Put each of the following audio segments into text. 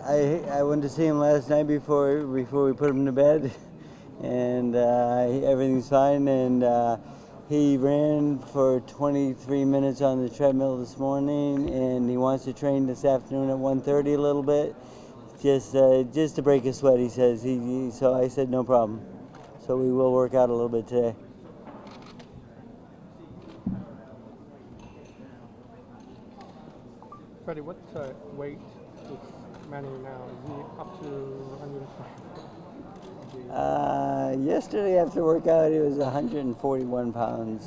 I went to see him last night before we put him to bed, and everything's fine. And he ran for 23 minutes on the treadmill this morning, and he wants to train this afternoon at 1:30 a little bit, just to break a sweat. He says so I said no problem. So we will work out a little bit today. Freddie, what weight is Manny now? Is he up to 105? Yesterday after workout, he was 141 pounds.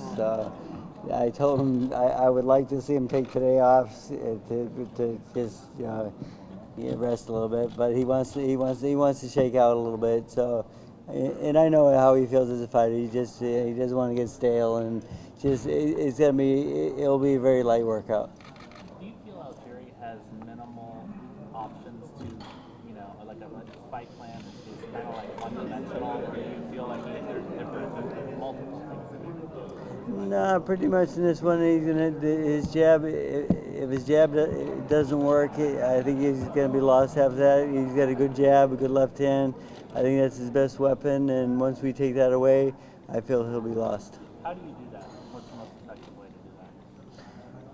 I told him I would like to see him take today off to just rest a little bit, but he wants to shake out a little bit. So, and I know how he feels as a fighter. He doesn't want to get stale, and it'll be a very light workout. Do you feel Algieri has minimal options to, like a fight plan is kind of like one-dimensional, or do you feel like there's multiple things that he can do? No, pretty much in this one, his jab. If his jab doesn't work, I think he's going to be lost after that. He's got a good jab, a good left hand. I think that's his best weapon, and once we take that away, I feel he'll be lost. How do you do that? What's the most effective way to do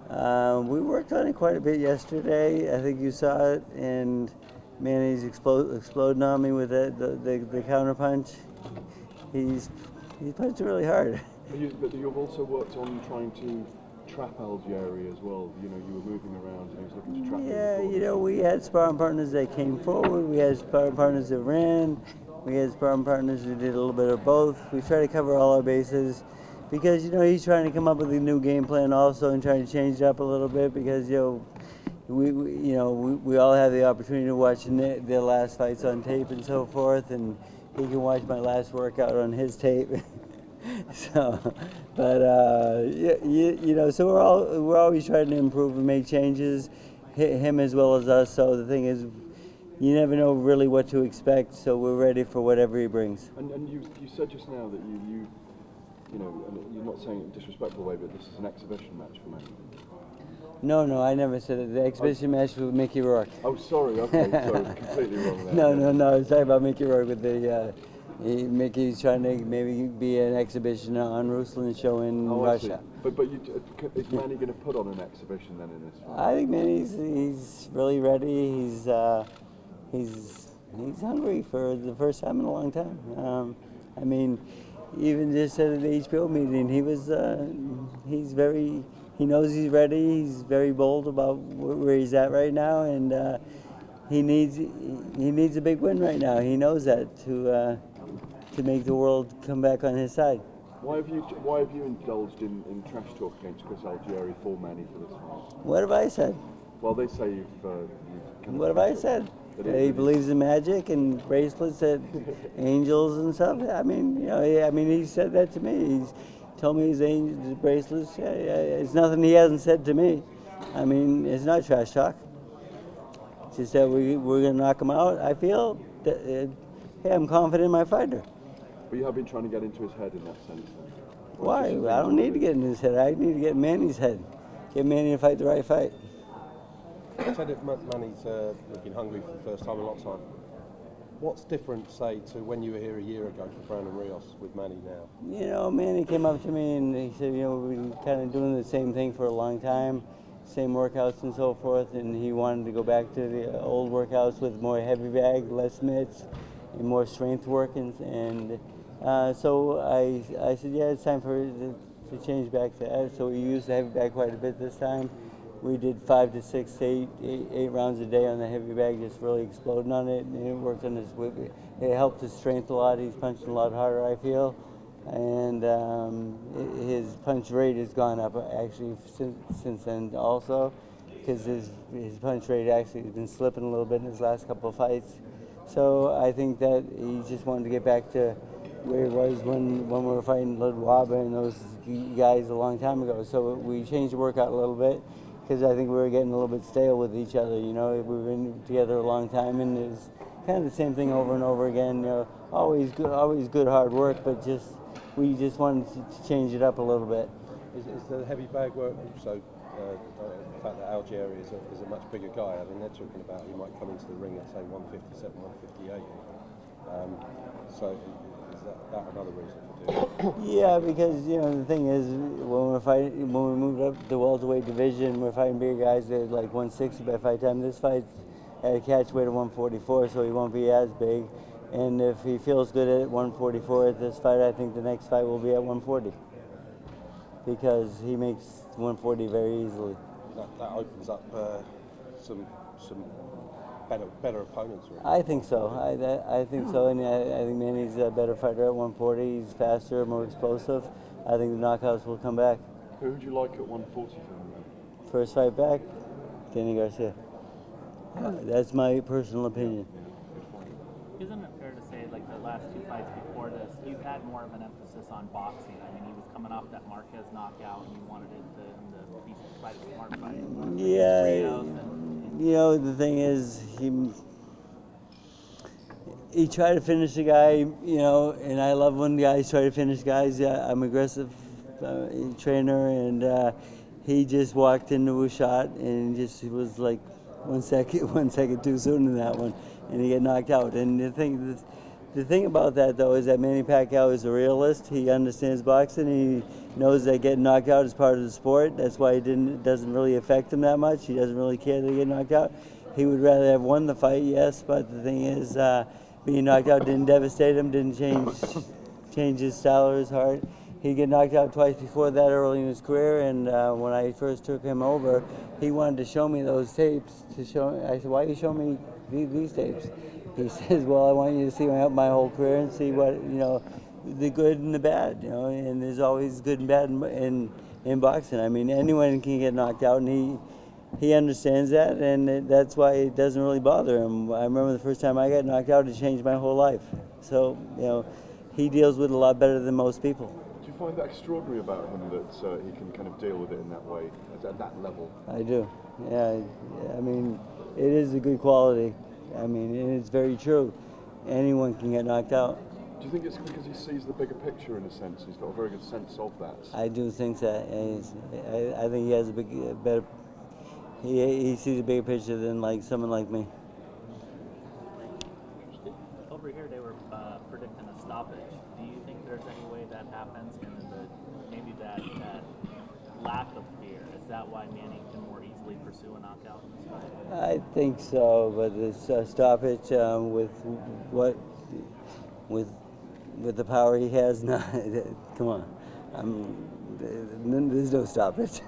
that? We worked on it quite a bit yesterday. I think you saw it, and Manny's exploding on me with the counter punch. He's punched really hard. But you've also worked on trying to trap Algieri as well. You were moving around and he was looking to trap you. Yeah, we had sparring partners that came forward. We had sparring partners that ran. We had sparring partners who did a little bit of both. We try to cover all our bases because he's trying to come up with a new game plan also and trying to change it up a little bit because we all have the opportunity to watch their last fights on tape and so forth, and he can watch my last workout on his tape. So, but so we're always trying to improve and make changes, him as well as us. So the thing is, you never know really what to expect. So we're ready for whatever he brings. And you said just now that and you're not saying it in a disrespectful way, but this is an exhibition match for me. No, I never said it. The exhibition match with Mickey Rourke. Oh, sorry. Okay, sorry, completely wrong there. No. I was talking about Mickey Rourke with the. Mickey's trying to maybe be an exhibition on Ruslan show in Russia. But is Manny going to put on an exhibition then in this fight? I think Manny's really ready. He's hungry for the first time in a long time. Even just at the HBO meeting, he knows he's ready. He's very bold about where he's at right now, and he needs a big win right now. He knows that to make the world come back on his side. Why have you indulged in trash talk against Chris Algieri for Manny for this fight? What have I said? Well, they say you've what have I said? He believes in magic and bracelets and angels and stuff. He said that to me. He's told me his angels, bracelets. It's nothing he hasn't said to me. It's not trash talk. It's just that we're going to knock him out. I feel that, I'm confident in my fighter. But you have been trying to get into his head in that sense. Why? I don't need to get in his head. I need to get in Manny's head. Get Manny to fight the right fight. You said that Manny's looking hungry for the first time in a long time. What's different, say, to when you were here a year ago for Brandon Rios with Manny now? Manny came up to me and he said, we've been kind of doing the same thing for a long time, same workouts and so forth, and he wanted to go back to the old workouts with more heavy bag, less mitts, and more strength work. So I said, yeah, it's time for to change back to that. So we used the heavy bag quite a bit this time. We did 5 to 6 to 8 rounds a day on the heavy bag, just really exploding on it. And it worked on his whip. It helped his strength a lot. He's punching a lot harder, I feel. And his punch rate has gone up actually since then also, because his punch rate actually has been slipping a little bit in his last couple of fights. So I think that he just wanted to get back to where he was when we were fighting Ludwaba and those guys a long time ago. So we changed the workout a little bit because I think we were getting a little bit stale with each other. We've been together a long time, and it's kind of the same thing over and over again. Always good hard work, but we just wanted to change it up a little bit. Is the heavy bag work also the fact that Algieri is a much bigger guy. I mean, they're talking about he might come into the ring at say 157, 158. So is that another reason for doing it? Yeah, because the thing is, when we moved up the welterweight division, we're fighting bigger guys that are like 160 by fight time. This fight's at a catch weight of 144, so he won't be as big. And if he feels good at 144 at this fight, I think the next fight will be at 140 because he makes 140 very easily. That opens up some better opponents. Really. I think so. I think so, and I think Manny's a better fighter at 140. He's faster, more explosive. I think the knockouts will come back. Who would you like at 140 from him? First fight back, Danny Garcia. That's my personal opinion. Isn't it fair to say, like the last two fights before this, you've had more of an emphasis on boxing? I mean, he was coming off that Marquez knockout, and you wanted him to be fight a smart fight. Yeah, the thing is, he tried to finish the guy, and I love when guys try to finish guys. Yeah, I'm an aggressive trainer, and he just walked into a shot and just was like 1 second too soon in that one, and he got knocked out. And the thing about that though is that Manny Pacquiao is a realist. He understands boxing. He knows that getting knocked out is part of the sport. That's why it doesn't really affect him that much. He doesn't really care to get knocked out. He would rather have won the fight, yes, but the thing is, being knocked out didn't devastate him, didn't change his style or his heart. He'd get knocked out twice before that early in his career, and when I first took him over, he wanted to show me those tapes. I said, why are you showing me these tapes? He says, well, I want you to see my whole career and see what, the good and the bad, and there's always good and bad in boxing. I mean, anyone can get knocked out, and he understands that, and that's why it doesn't really bother him. I remember the first time I got knocked out, it changed my whole life. So, he deals with it a lot better than most people. Do you find that extraordinary about him that he can kind of deal with it in that way, at that level? I do. Yeah, I mean, it is a good quality. I mean, and it's very true. Anyone can get knocked out. Do you think it's because he sees the bigger picture in a sense? He's got a very good sense of that. I do think that. I think he has a better. He sees a bigger picture than someone like me. Over here, they were predicting a stoppage. Do you think there's any way that happens, and maybe that lack of fear, is that why Manny can more easily pursue a knockout in this fight? I think so, but this stoppage with the power he has, no, come on, there's no stoppage.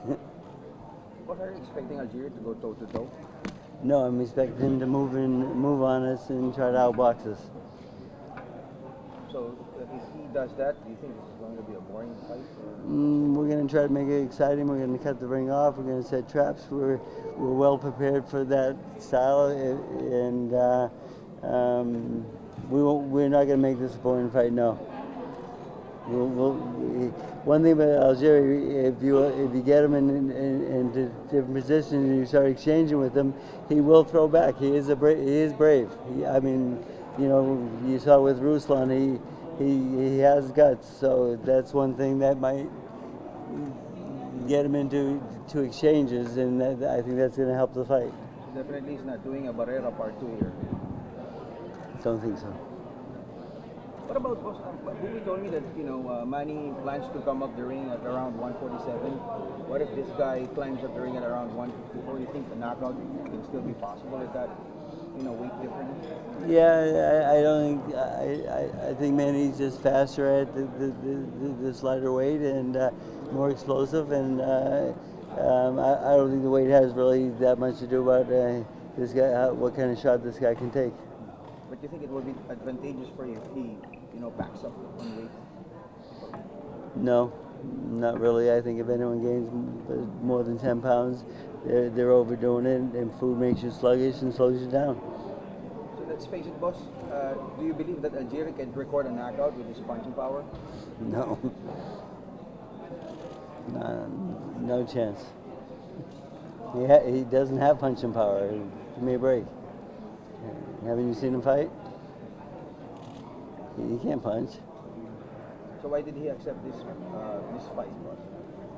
What are you expecting Algieri to go toe-to-toe? No, I'm expecting him to move on us and try to outbox us. So if he does that, do you think this is going to be a boring fight? We're going to try to make it exciting. We're going to cut the ring off. We're going to set traps. We're well prepared for that style, and we're not going to make this a boring fight. No. One thing about Algieri, if you get him into different positions and you start exchanging with him, he will throw back. He is brave. I mean, you saw with Ruslan, he has guts. So that's one thing that might get him into exchanges, and I think that's going to help the fight. Definitely, he's not doing a Barrera Part 2 here. Don't think so. What about Booby told me that Manny plans to come up the ring at around 147. What if this guy climbs up the ring at around 154? You think the knockout can still be possible at that weight difference? Yeah, I don't think. I think Manny's just faster at this lighter weight and more explosive, and I don't think the weight has really that much to do about this guy, what kind of shot this guy can take. But you think it will be advantageous for you if he, backs up on weight? No, not really. I think if anyone gains more than 10 pounds, they're overdoing it, and food makes you sluggish and slows you down. So let's face it, boss. Do you believe that Algieri can record a knockout with his punching power? No. No chance. He doesn't have punching power. Give me a break. Haven't you seen him fight? He can't punch. So why did he accept this fight, boss?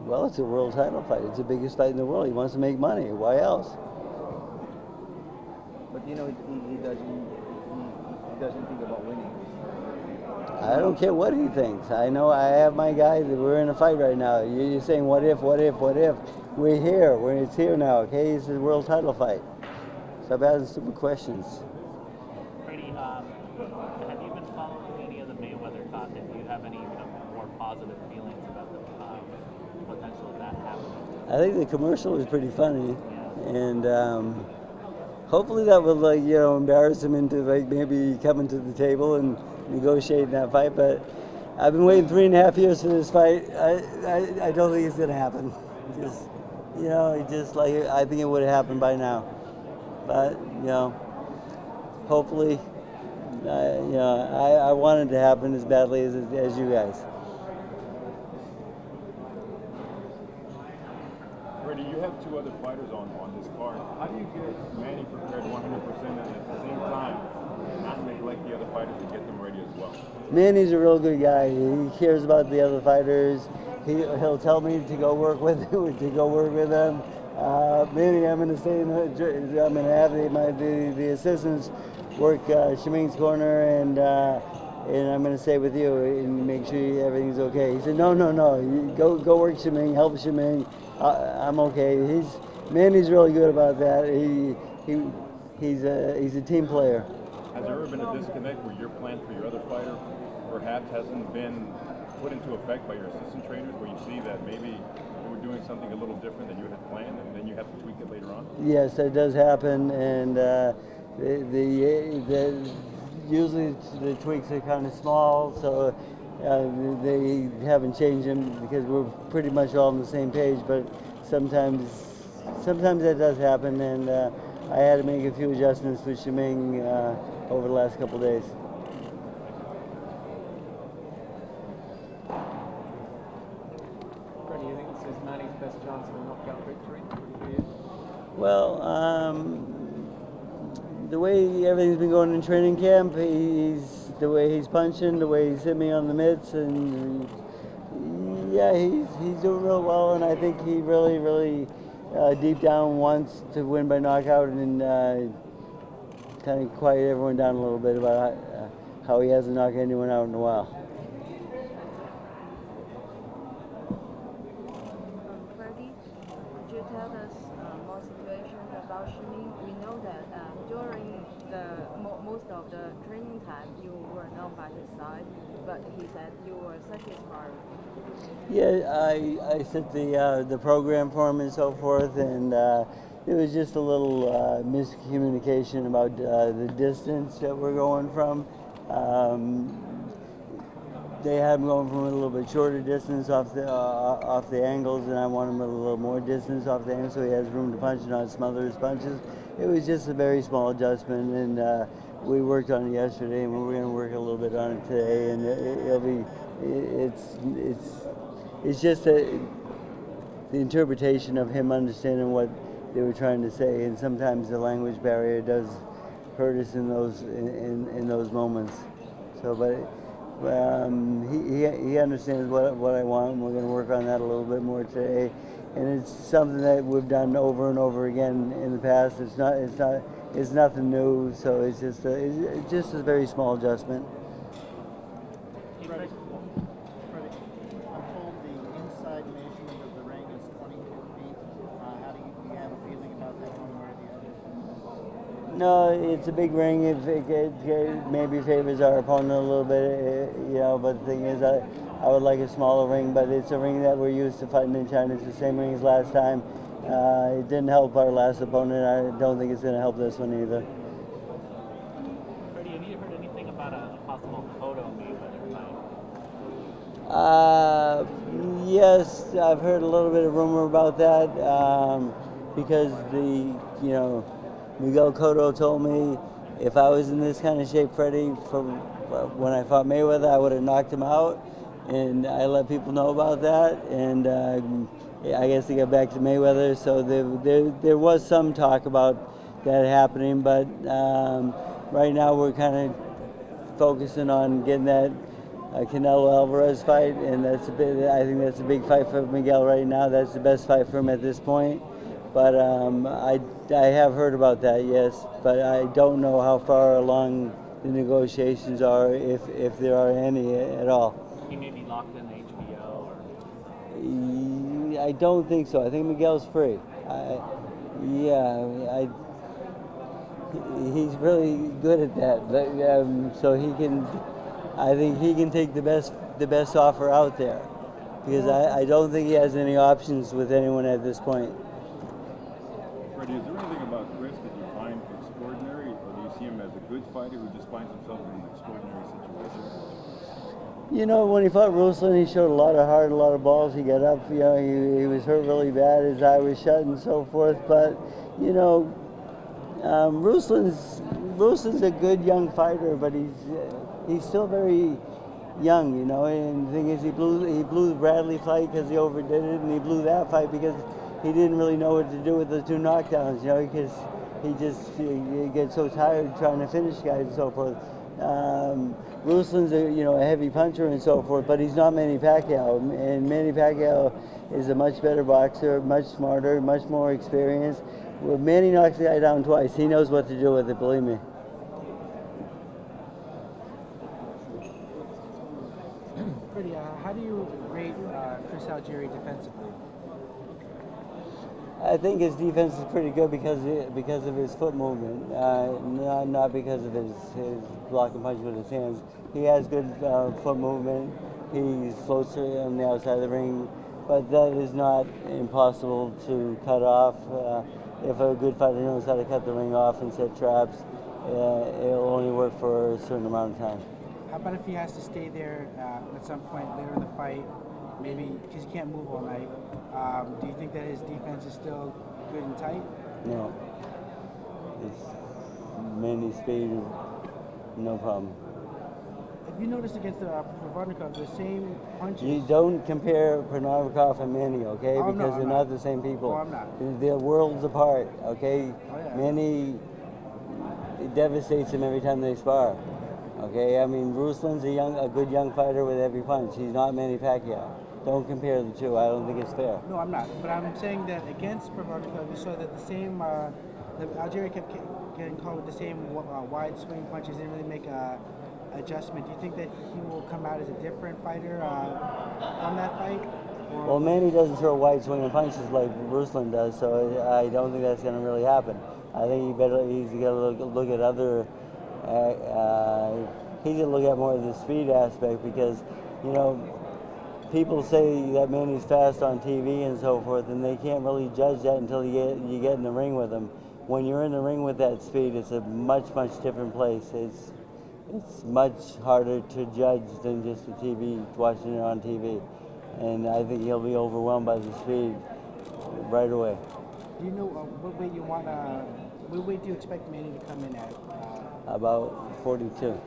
Well, it's a world title fight. It's the biggest fight in the world. He wants to make money. Why else? But you know, he doesn't think about winning. I don't care what he thinks. I know I have my guy. We're in a fight right now. You're saying what if, what if, what if? We're here. It's here now. Okay, it's a world title fight. Stop asking stupid questions. Freddie, have you been following any of the Mayweather content? Do you have any more positive feelings about the potential of that happening? I think the commercial was pretty funny, Yeah. and hopefully that will embarrass him into maybe coming to the table and negotiating that fight. But I've been waiting 3.5 years for this fight. I don't think it's gonna happen. I think it would have happened by now. But hopefully, I want it to happen as badly as you guys. Freddie, you have two other fighters on this card. How do you get Manny prepared 100% and at the same time not neglect the other fighters and get them ready as well? Manny's a real good guy. He cares about the other fighters. He'll tell me to go work with them. Maybe I'm going to stay I'm going to have the assistants work Shaming's corner, and I'm going to stay with you and make sure everything's okay. He said, no, you go work Shaming, help Shaming. I'm okay. Manny's really good about that. He's a team player. Has there ever been a disconnect where your plan for your other fighter perhaps hasn't been put into effect by your assistant trainers, where you see that maybe you were doing something a little different than you had planned, and then you have to tweak it later on? Yes, that does happen, and usually the tweaks are kind of small, so they haven't changed them because we're pretty much all on the same page. But sometimes that does happen, and I had to make a few adjustments with Shaming over the last couple of days. Freddie, you think this is Manny's best chance of a knockout victory for you? Well, the way everything's been going in training camp, the way he's punching, the way he's hit me on the mitts, and yeah, he's doing real well, and I think he really deep down wants to win by knockout, and kind of quiet everyone down a little bit about how he hasn't knocked anyone out in a while. Freddie, could you tell us more situation about Shimi? We know that during most of the training time, you were not by his side, but he said you were satisfied. Yeah, I set the program for him and so forth, and it was just a little miscommunication about the distance that we're going from. They had him going from a little bit shorter distance off the angles, and I want him a little more distance off the angles so he has room to punch and not smother his punches. It was just a very small adjustment, and we worked on it yesterday, and we're going to work a little bit on it today, and it's just the interpretation of him understanding what they were trying to say, and sometimes the language barrier does hurt us in those moments. So, but he understands what I want, and we're going to work on that a little bit more today. And it's something that we've done over and over again in the past. It's nothing new. So it's just a very small adjustment. Freddie, I'm told the inside measurement of the ring is 22 feet. Do you have a feeling about that one way or the other? No, it's a big ring. It maybe favors our opponent a little bit, But the thing is, I would like a smaller ring, but it's a ring that we're used to fighting in China. It's the same ring as last time. It didn't help our last opponent. I don't think it's going to help this one either. Freddie, have you heard anything about a possible Cotto Mayweather fight? Yes, I've heard a little bit of rumor about that because Miguel Cotto told me if I was in this kind of shape, Freddie, from when I fought Mayweather, I would have knocked him out, and I let people know about that, and I guess they got back to Mayweather, so there was some talk about that happening, but right now we're kind of focusing on getting that Canelo Alvarez fight, and that's a big. I think that's a big fight for Miguel right now. That's the best fight for him at this point. But I have heard about that, yes, but I don't know how far along the negotiations are, if there are any at all. He may be locked in HBO or. I don't think so. I think Miguel's free. He's really good at that. So he can. I think he can take the best offer out there, because I don't think he has any options with anyone at this point. Freddie, is there anything about Chris that you find extraordinary, or do you see him as a good fighter who just finds himself in an extraordinary situation? You know, when he fought Ruslan, he showed a lot of heart, a lot of balls. He got up, you know, he was hurt really bad, his eye was shut and so forth. But, you know, Ruslan's a good young fighter, but he's still very young, you know. And the thing is, he blew the Bradley fight because he overdid it, and he blew that fight because he didn't really know what to do with the two knockdowns, you know, because he gets so tired trying to finish guys and so forth. Ruslan's a heavy puncher and so forth, but he's not Manny Pacquiao, and Manny Pacquiao is a much better boxer, much smarter, much more experienced. When Manny knocks the guy down twice, he knows what to do with it, believe me. Freddie, how do you rate Chris Algieri defensively? I think his defense is pretty good because of his foot movement, not because of his block and punch with his hands. He has good foot movement. He floats on the outside of the ring, but that is not impossible to cut off. If a good fighter knows how to cut the ring off and set traps, it'll only work for a certain amount of time. How about if he has to stay there at some point later in the fight, maybe because he can't move all night? Do you think that his defense is still good and tight? No. It's mainly speed, no problem. Have you noticed against Provodnikov the same punches? You don't compare Provodnikov and Manny, okay? Oh, because no, they're not the same people. No, I'm not. They're worlds apart, okay? Oh, yeah. Manny, it devastates him every time they spar. Okay, I mean, Ruslan's a good young fighter with every punch. He's not Manny Pacquiao. Don't compare the two. I don't think it's fair. No, I'm not. But I'm saying that against Provodnikov, you saw that the same, Algieri kept getting caught with the same wide swing punches, didn't really make a adjustment. Do you think that he will come out as a different fighter from that fight? Or? Well, Manny doesn't throw wide swinging punches like Ruslan does, so I don't think that's going to really happen. I think he's got to look at other. He's going to look at more of the speed aspect because, you know, people say that Manny's fast on TV and so forth, and they can't really judge that until you get in the ring with him. When you're in the ring with that speed, it's a much different place. It's much harder to judge than just the TV, watching it on TV. And I think he'll be overwhelmed by the speed right away. Do you know what weight you want? What weight do you expect Manny to come in at? About 42.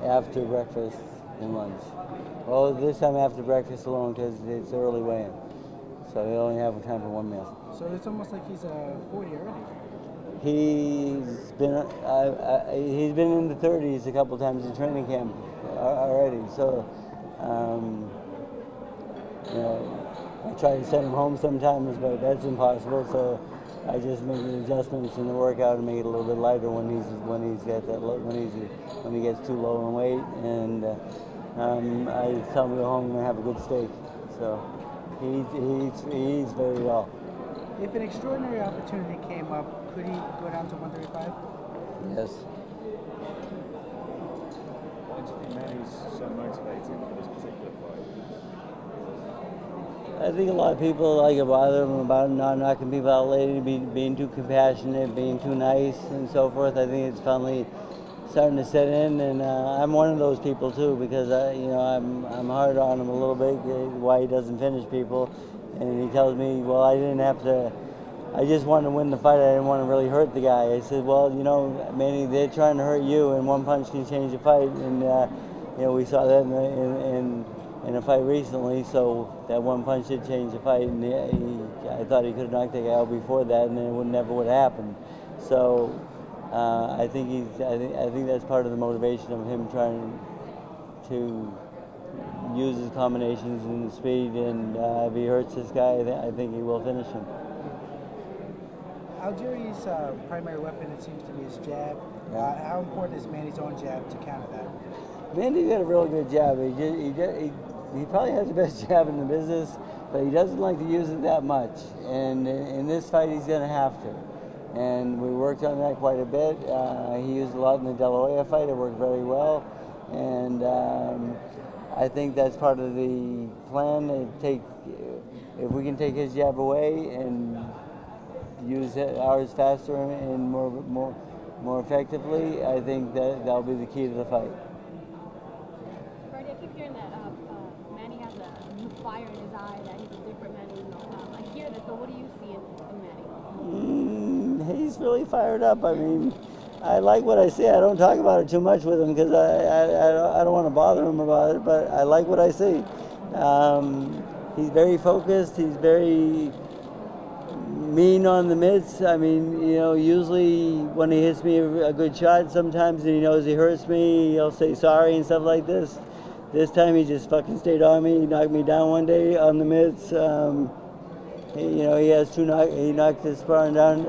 After breakfast and lunch. Well, this time after breakfast alone because it's early weigh-in. So they only have time for one meal. So it's almost like he's 40 already. He's been in the 30s a couple times in training camp already. So, you know, I try to send him home sometimes, but that's impossible. So I just make the adjustments in the workout and make it a little bit lighter when he gets too low in weight, and I tell him to go home and have a good steak. So he's very well. If an extraordinary opportunity came up, could he go down to 135? Yes. Why do you think Manny's so motivated for this particular fight? I think a lot of people bother him about not knocking people out late, being too compassionate, being too nice, and so forth. I think it's finally starting to set in, and I'm one of those people too, because I'm hard on him a little bit why he doesn't finish people, and he tells me, well, I just wanted to win the fight. I didn't want to really hurt the guy. I said, well, you know, Manny, they're trying to hurt you, and one punch can change a fight, and we saw that in a fight recently. So that one punch did change the fight, and I thought he could have knocked the guy out before that, and then it never would have happened. So I think that's part of the motivation of him trying to use his combinations and speed. And if he hurts this guy, I think he will finish him. Algieri's primary weapon, it seems to be his jab. Yeah. How important is Manny's own jab to counter that? Mandy's got a real good jab. He probably has the best jab in the business, but he doesn't like to use it that much. And in this fight, he's going to have to. And we worked on that quite a bit. He used a lot in the De La Hoya fight. It worked very well. And I think that's part of the plan. If we can take his jab away and use ours faster and more effectively, I think that'll be the key to the fight. Freddie, I keep hearing that Manny has a fire in his eye, that he's a different Manny. I hear that, but what do you see in Manny? He's really fired up. I mean, I like what I see. I don't talk about it too much with him because I don't want to bother him about it, but I like what I see. He's very focused. He's very mean on the mitts. I mean, usually when he hits me a good shot, sometimes and he knows he hurts me, he'll say sorry and stuff like this. This time he just fucking stayed on me. He knocked me down one day on the mitts. He has he knocked his sparring down.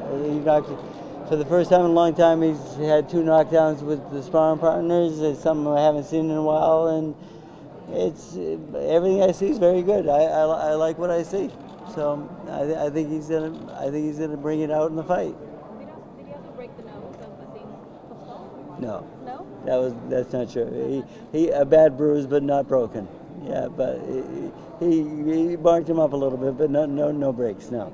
For the first time in a long time, he's had 2 knockdowns with the sparring partners. It's something I haven't seen in a while, and it's everything I see is very good. I like what I see. So I think he's gonna bring it out in the fight. Did he also break the nose of Asim Postol? No. No? That's not true. He a bad bruise, but not broken. Yeah, but he barked him up a little bit, but no breaks. No.